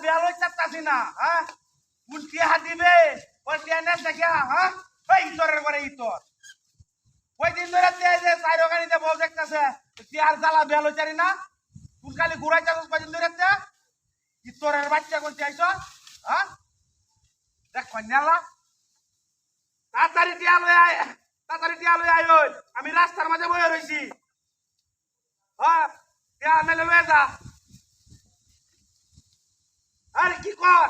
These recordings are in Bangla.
বেয়ালই চাচ্তাছি না হ্যাঁ কোন টিয়া দিবে ওই টিয়া নেস দেখা হ্যাঁ ওই ইতরের করে ইতর ওই দিন ধরে টিয়া যে চাইরো গাড়িতে বল দেখতাছে টিয়ার জ্বালা বেয়ালই চারি না কোন খালি ঘুরাই চাচ্ছ কদিন ধরে টিয়া ইতরের বাচ্চা কোন চাইছ হ্যাঁ দেখ কন্যালা তাড়াতাড়ি টিয়া লই আয় তাড়াতাড়ি টিয়া লই আয় ওই আমি রাস্তার মাঝে বয়ে রইছি হ্যাঁ টিয়া মেলে লয়ে যা আরে কি কর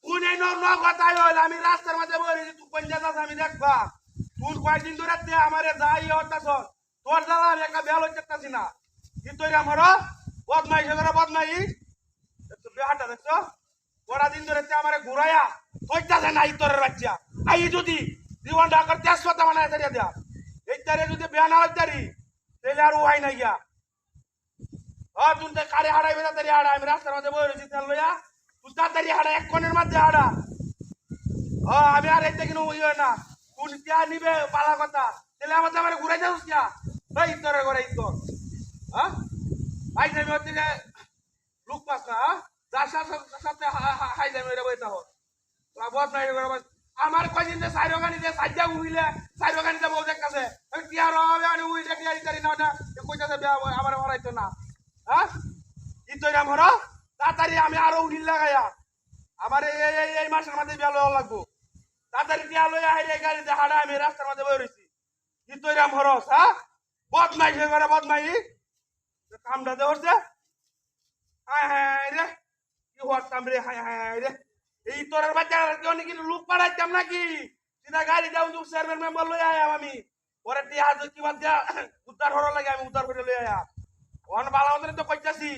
কোন এই নগদ আয় হইল আমি রাস্তার মাঝে বয়ে রইছি তুই কোন যাস আমি দেখবা তুই কয়েকদিন ধরে তে আমারে যাই হতাছ তোর জ্বালা আমি একটা বেল হইতেছি না কিন্তু আমার বদমাইশ করে বদমাই একটু বেহাটা দেখছো কটা দিন ধরে তে আমারে ঘুরাইয়া হইতাছে না ইতরের বাচ্চা আই যদি জীবনটা কর তেজপাতা বানায় তারিয়া দেয়া এই তারে যদি বেয়া না হইতারি তাহলে আর উহাই নাই গিয়া তুই তো কারে হারাই বেলা তারি হারা আমি রাস্তার মধ্যে বই রয়েছি তেল লইয়া তুই তাড়াতাড়ি হারা এক কোণের মধ্যে হারা আমি আর এই দেখি ইয়ে না কোন টিয়া নিবে পালা কথা তাহলে আমাদের আমার ঘুরাই যাস কিয়া ভাই তোর ঘরে ইতর হ্যাঁ ভাই আমি হচ্ছে লোক পাস না যার সাথে হাই যাবে এটা বইটা হোক বদ নাই আমার কদিন যে সাইরো গানিতে সাজ্জা উইলে সাইরো গানিতে বউ দেখতাছে টিয়ার হবে আমি উইলে টিয়া ইতারি না ওটা কইতাছে আমার হরাইতো না হ্যাঁ ইতর আমার তাড়াতাড়ি আমি আরো উড়িল লাগাইয়া আমার এই মাসের মধ্যে বিয়া লওয়া লাগবো তাড়াতাড়ি টিয়া লইয়া হাইরে গাড়িতে হাড়া আমি রাস্তার মধ্যে বই রইছি ইতর আমার হ্যাঁ বদমাইশ হয়ে গেলে বদমাই কামটা দে হচ্ছে হায় হায় রে কি হরতাম রে হায় হায় রে এই তোরের বাচ্চা কিন্তু লোক পাঠাইতাম নাকি সিধা গাড়ি যাও তুই চেয়ারম্যান মেম্বার লই আয়াম আমি পরে টিয়া কি বাদ দিয়া উদ্ধার হওয়ার লাগে আমি উদ্ধার করে লই আয়া অন বালা মতন তো কইতাছি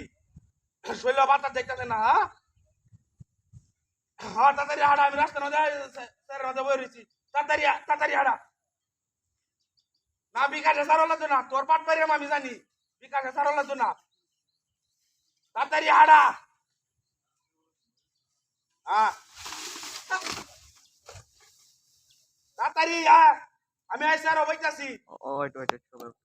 শৈল বাতা দেখতেছে না হ্যাঁ তাড়াতাড়ি হাড়া আমি রাস্তার মধ্যে স্যার মধ্যে বই রয়েছি তাড়াতাড়ি হাড়া না বিকাশে সারো লাগতো না তোর পাট পাইরাম আমি জানি বিকাশে সারো লাগতো না তাড়াতাড়ি হাড়া হ্যাঁ তাড়াতাড়ি আমি আইসি আর বইতাছি ওয়েট ওয়েট